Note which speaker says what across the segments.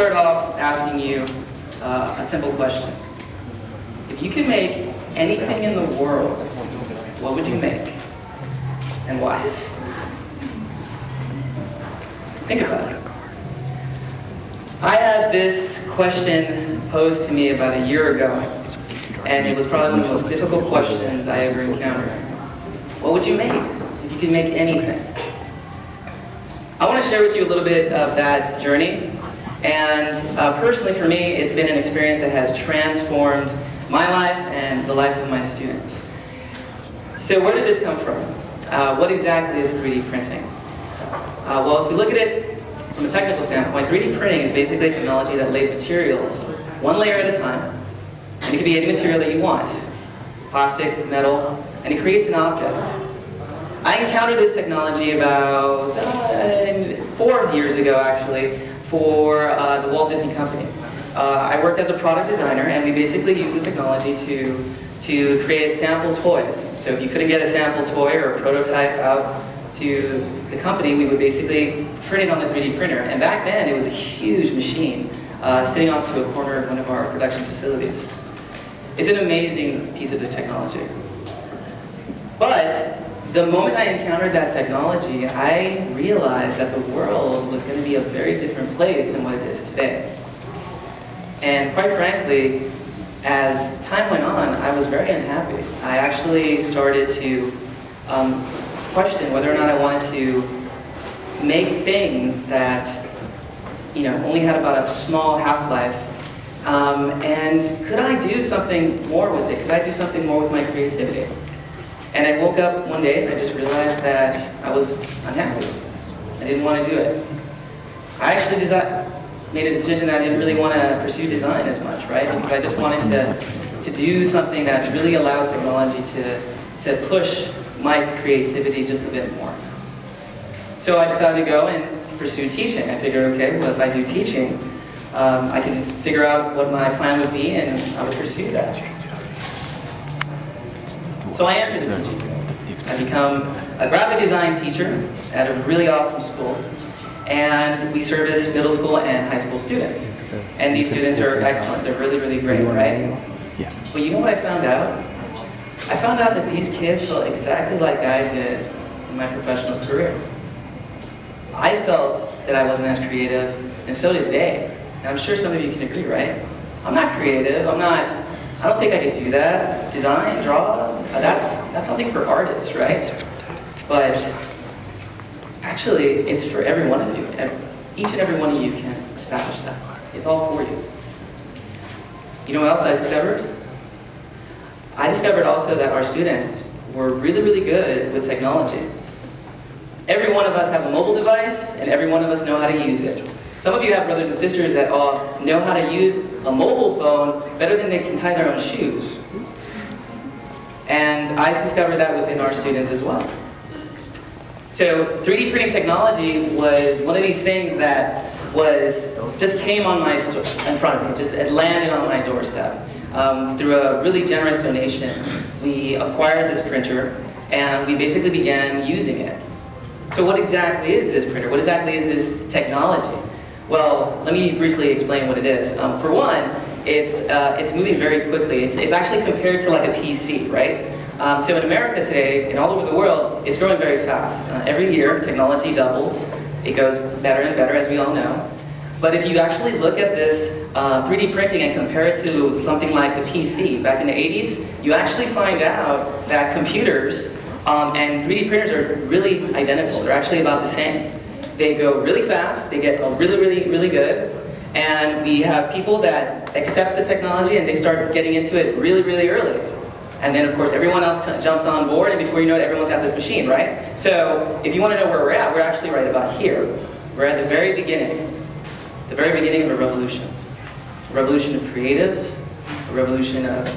Speaker 1: start off asking you a simple question. If you could make anything in the world, what would you make? And why? Think about it. I had this question posed to me about a year ago, and it was probably one of the most difficult questions I ever encountered. What would you make if you could make anything? I want to share with you a little bit of that journey, and personally for me, it's been an experience that has transformed my life and the life of my students. So where did this come from? What exactly is 3D printing? Well, if we look at it from a technical standpoint, 3D printing is basically a technology that lays materials one layer at a time, and it can be any material that you want, plastic, metal, and it creates an object. I encountered this technology about 4 years ago, actually, for the Walt Disney Company. I worked as a product designer, and we basically used the technology to create sample toys. So if you couldn't get a sample toy or a prototype out to the company, we would basically print it on the 3D printer. And back then, it was a huge machine sitting off to a corner of one of our production facilities. It's an amazing piece of the technology. But the moment I encountered that technology, I realized that the world was going to be a very different place than what it is today. And quite frankly, as time went on, I was very unhappy. I actually started to question whether or not I wanted to make things that, only had about a small half-life. And could I do something more with it? Could I do something more with my creativity? And I woke up one day and I just realized that I was unhappy. I didn't want to do it. I actually made a decision that I didn't really want to pursue design as much, right? Because I just wanted to do something that really allowed technology to push my creativity just a bit more. So I decided to go and pursue teaching. I figured, okay, well, if I do teaching, I can figure out what my plan would be and I would pursue that. So I entered the teaching field. I become a graphic design teacher at a really awesome school. And we service middle school and high school students. And these students are excellent. They're really, really great, right? Yeah. But you know what I found out? I found out that these kids felt exactly like I did in my professional career. I felt that I wasn't as creative, and so did they. And I'm sure some of you can agree, right? I'm not creative. I don't think I could do that. Design, draw, that's something for artists, right? But actually, it's for every one of you. Each and every one of you can establish that. It's all for you. You know what else I discovered? I discovered also that our students were really, really good with technology. Every one of us have a mobile device, and every one of us know how to use it. Some of you have brothers and sisters that all know how to use a mobile phone better than they can tie their own shoes. And I discovered that within our students as well. So 3D printing technology was one of these things that just came on in front of me, it landed on my doorstep. Through a really generous donation, we acquired this printer and we basically began using it. So what exactly is this printer? What exactly is this technology? Well, let me briefly explain what it is. For one, it's moving very quickly. It's actually compared to like a PC, right? So in America today, and all over the world, it's growing very fast. Every year, technology doubles. It goes better and better, as we all know. But if you actually look at this 3D printing and compare it to something like the PC back in the 80s, you actually find out that computers and 3D printers are really identical. They're actually about the same. They go really fast, they get really, really, really good, and we have people that accept the technology and they start getting into it really, really early. And then, of course, everyone else jumps on board, and before you know it, everyone's got this machine, right? So if you want to know where we're actually right about here. We're at the very beginning of a revolution. A revolution of creatives, a revolution of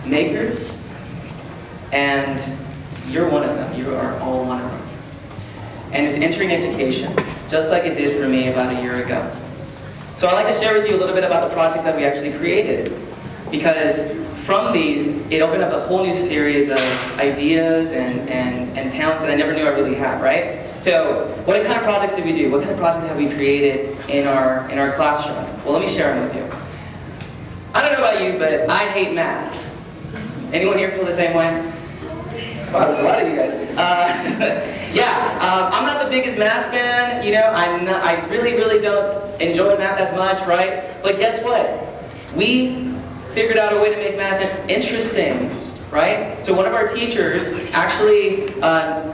Speaker 1: makers, and you're one of them. You are all one of them. And it's entering education, just like it did for me about a year ago. So I'd like to share with you a little bit about the projects that we actually created, because from these, it opened up a whole new series of ideas and talents that I never knew I really had, right? So what kind of projects did we do? What kind of projects have we created in our classrooms? Well, let me share them with you. I don't know about you, but I hate math. Anyone here feel the same way? Wow, there's a lot of you guys. I'm not the biggest math fan. You know, I really don't enjoy math as much, right? But guess what? We figured out a way to make math interesting, right? So one of our teachers actually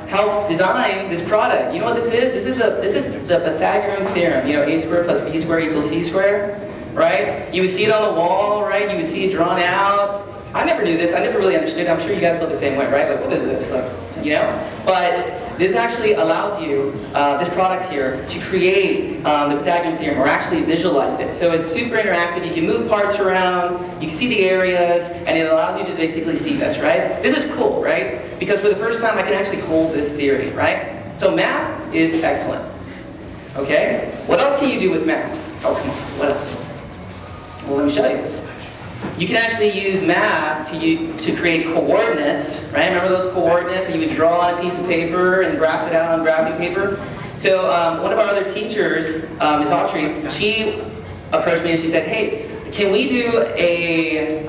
Speaker 1: helped design this product. You know what this is? This is the Pythagorean theorem. You know, a squared plus b squared equals c squared, right? You would see it on the wall, right? You would see it drawn out. I never knew this. I never really understood. I'm sure you guys feel the same way, right? Like, what is this? Like, you know? But this actually allows you, this product here, to create the Pythagorean theorem, or actually visualize it. So it's super interactive. You can move parts around, you can see the areas, and it allows you to basically see this, right? This is cool, right? Because for the first time, I can actually hold this theory, right? So math is excellent. Okay? What else can you do with math? Oh, come on. What else? Well, let me show you. You can actually use math to create coordinates, right? Remember those coordinates that you would draw on a piece of paper and graph it out on graphic paper? So one of our other teachers, Ms. Autry, she approached me and she said, hey, can we do a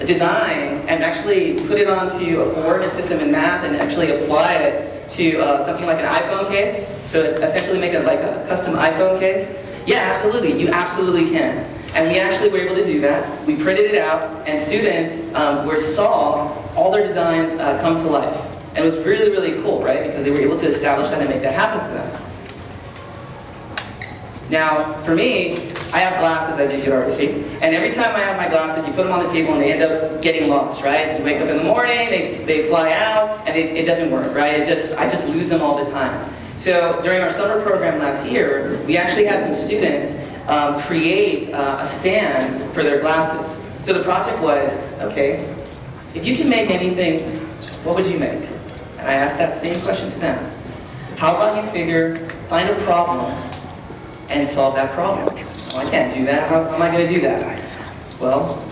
Speaker 1: design and actually put it onto a coordinate system in math and actually apply it to something like an iPhone case? So essentially make it like a custom iPhone case? Yeah, absolutely. You absolutely can. And we actually were able to do that. We printed it out, and students saw all their designs come to life. And it was really, really cool, right? Because they were able to establish that and make that happen for them. Now, for me, I have glasses, as you can already see. And every time I have my glasses, you put them on the table and they end up getting lost, right? You wake up in the morning, they fly out, and it doesn't work, right? I just lose them all the time. So during our summer program last year, we actually had some students create a stand for their glasses. So the project was, okay, if you can make anything, what would you make? And I asked that same question to them. How about you find a problem and solve that problem? Well, I can't do that. How am I going to do that? Well,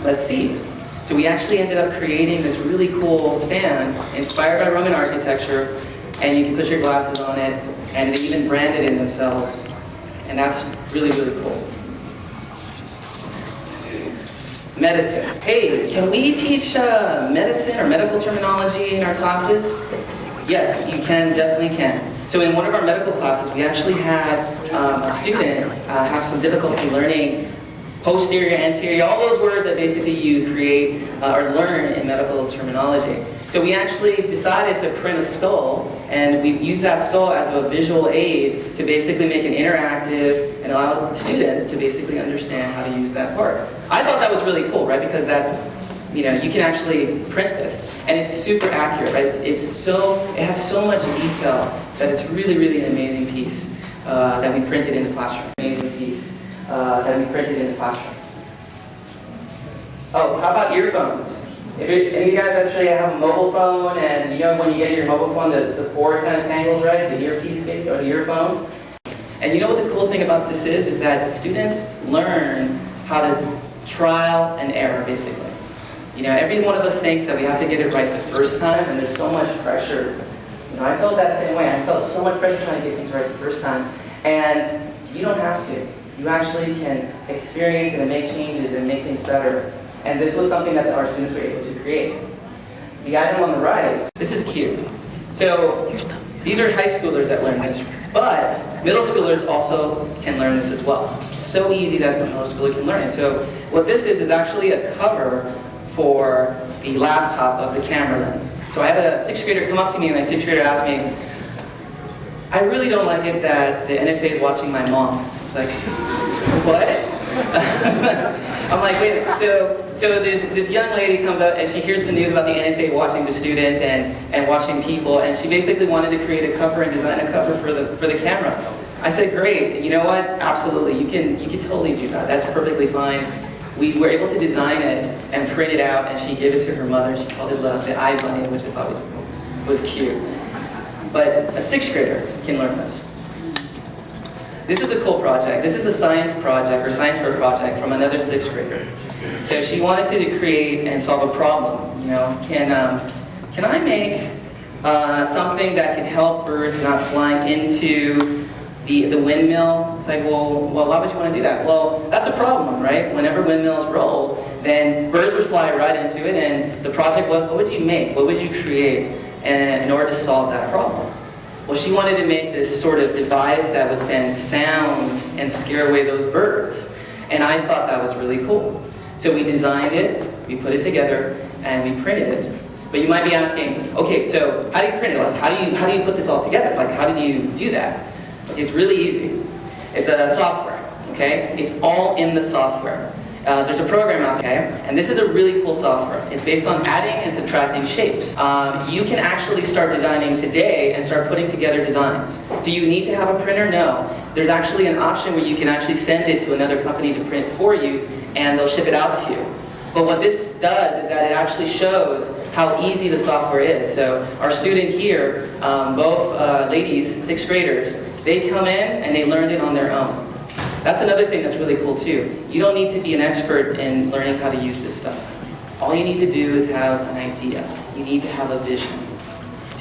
Speaker 1: let's see. So we actually ended up creating this really cool stand inspired by Roman architecture, and you can put your glasses on it, and they even branded it themselves. And that's really, really cool. Medicine. Hey, can we teach medicine or medical terminology in our classes? Yes, you can, definitely can. So in one of our medical classes, we actually had a student have some difficulty learning posterior, anterior, all those words that basically you create or learn in medical terminology. So we actually decided to print a skull, and we used that skull as a visual aid to basically make it interactive and allow students to basically understand how to use that part. I thought that was really cool, right? Because that's, you know, you can actually print this, and it's super accurate, right? It has so much detail that it's really, really an amazing piece that we printed in the classroom. Amazing piece that we printed in the classroom. Oh, how about earphones? If any of you guys actually have a mobile phone, and you know when you get your mobile phone, the cord kind of tangles, right? The earpiece or the earphones. And you know what the cool thing about this is that students learn how to trial and error, basically. You know, every one of us thinks that we have to get it right the first time, and there's so much pressure. You know, I felt that same way. I felt so much pressure trying to get things right the first time. And you don't have to. You actually can experience it and make changes and make things better. And this was something that our students were able to create. The item on the right, this is cute. So these are high schoolers that learn this, but middle schoolers also can learn this as well. It's so easy that a middle schooler can learn it. So what this is actually a cover for the laptop of the camera lens. So I have a sixth grader come up to me, and the sixth grader asked me, I really don't like it that the NSA is watching my mom. It's like, what? I'm like, wait, so this young lady comes up and she hears the news about the NSA watching the students and watching people, and she basically wanted to create a cover and design a cover for the camera. I said, great, you know what? Absolutely, you can totally do that. That's perfectly fine. We were able to design it and print it out, and she gave it to her mother. She called it the eye bunny, which I thought was cute. But a sixth grader can learn this. This is a cool project. This is a science project, or science fair project, from another sixth grader. So she wanted to create and solve a problem. You know, can I make something that can help birds not flying into the windmill. It's like, well, why would you want to do that? Well, that's a problem, right? Whenever windmills roll, then birds would fly right into it, and the project was, what would you make? What would you create in order to solve that problem? Well, she wanted to make this sort of device that would send sounds and scare away those birds. And I thought that was really cool. So we designed it, we put it together, and we printed it. But you might be asking, okay, so how do you print it? Like, how do you put this all together? Like, how do you do that? Okay, it's really easy. It's a software, okay? It's all in the software. There's a program out there, okay? And this is a really cool software. It's based on adding and subtracting shapes. You can actually start designing today and start putting together designs. Do you need to have a printer? No. There's actually an option where you can actually send it to another company to print for you, and they'll ship it out to you. But what this does is that it actually shows how easy the software is. So our student here, both ladies, 6th graders, they come in and they learned it on their own. That's another thing that's really cool too. You don't need to be an expert in learning how to use this stuff. All you need to do is have an idea. You need to have a vision.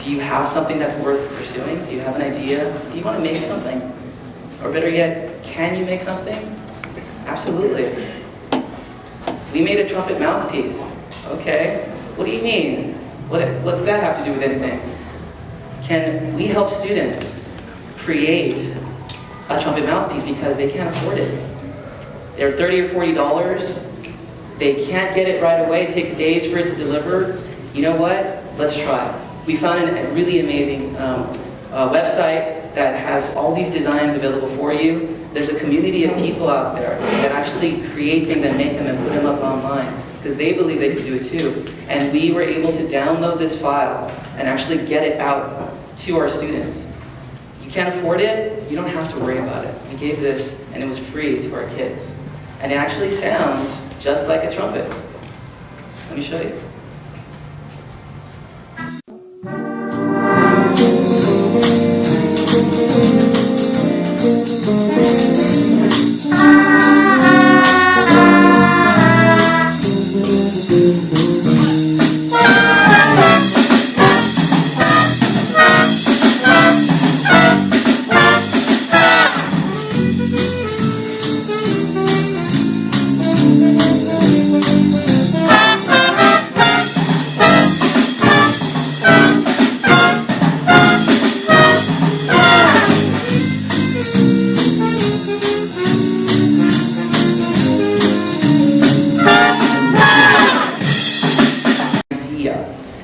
Speaker 1: Do you have something that's worth pursuing? Do you have an idea? Do you want to make something? Or better yet, can you make something? Absolutely. We made a trumpet mouthpiece. Okay. What do you mean? What's that have to do with anything? Can we help students create a trumpet mouthpiece because they can't afford it? They're $30 or $40. They can't get it right away. It takes days for it to deliver. You know what? Let's try. We found a really amazing website that has all these designs available for you. There's a community of people out there that actually create things and make them and put them up online because they believe they can do it too. And we were able to download this file and actually get it out to our students. You can't afford it, you don't have to worry about it. We gave this and it was free to our kids. And it actually sounds just like a trumpet. Let me show you.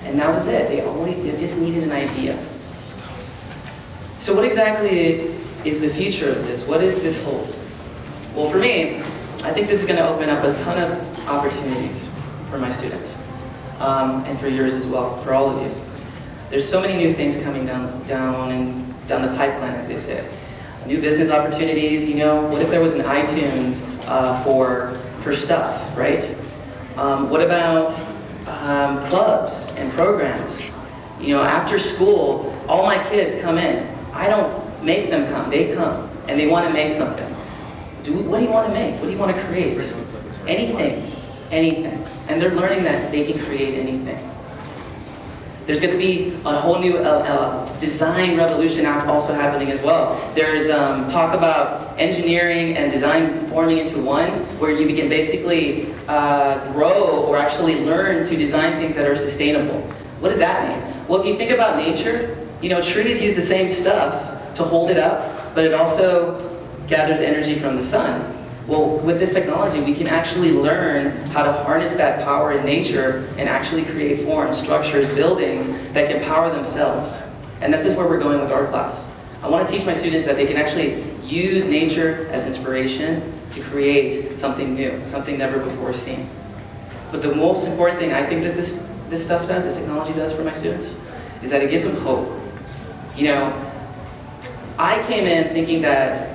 Speaker 1: And that was it. They just needed an idea. So what exactly is the future of this? What does this hold? Well, for me, I think this is going to open up a ton of opportunities for my students, and for yours as well, for all of you. There's so many new things coming down the pipeline, as they say. New business opportunities. You know, what if there was an iTunes for stuff, right? What about clubs and programs? You know, after school, all my kids come in. I don't make them come, they come, and they want to make something. What do you want to make? What do you want to create? Anything, anything. And they're learning that they can create anything. There's going to be a whole new design revolution also happening as well. There's talk about engineering and design forming into one, where you can basically grow or actually learn to design things that are sustainable. What does that mean? Well, if you think about nature, you know, trees use the same stuff to hold it up, but it also gathers energy from the sun. Well, with this technology, we can actually learn how to harness that power in nature and actually create forms, structures, buildings that can power themselves. And this is where we're going with our class. I want to teach my students that they can actually use nature as inspiration to create something new, something never before seen. But the most important thing I think that this stuff does, this technology does for my students, is that it gives them hope. You know, I came in thinking that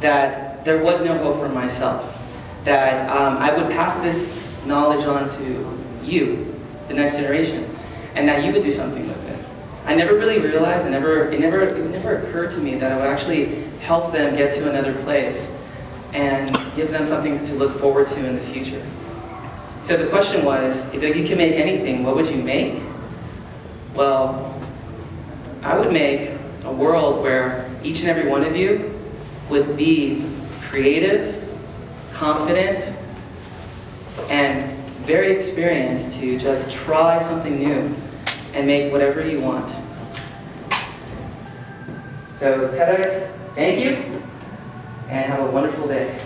Speaker 1: there was no hope for myself, that I would pass this knowledge on to you, the next generation, and that you would do something with it. I never really realized, it never occurred to me that I would actually help them get to another place and give them something to look forward to in the future. So the question was, if you could make anything, what would you make? Well, I would make a world where each and every one of you would be creative, confident, and very experienced to just try something new and make whatever you want. So TEDx, thank you, and have a wonderful day.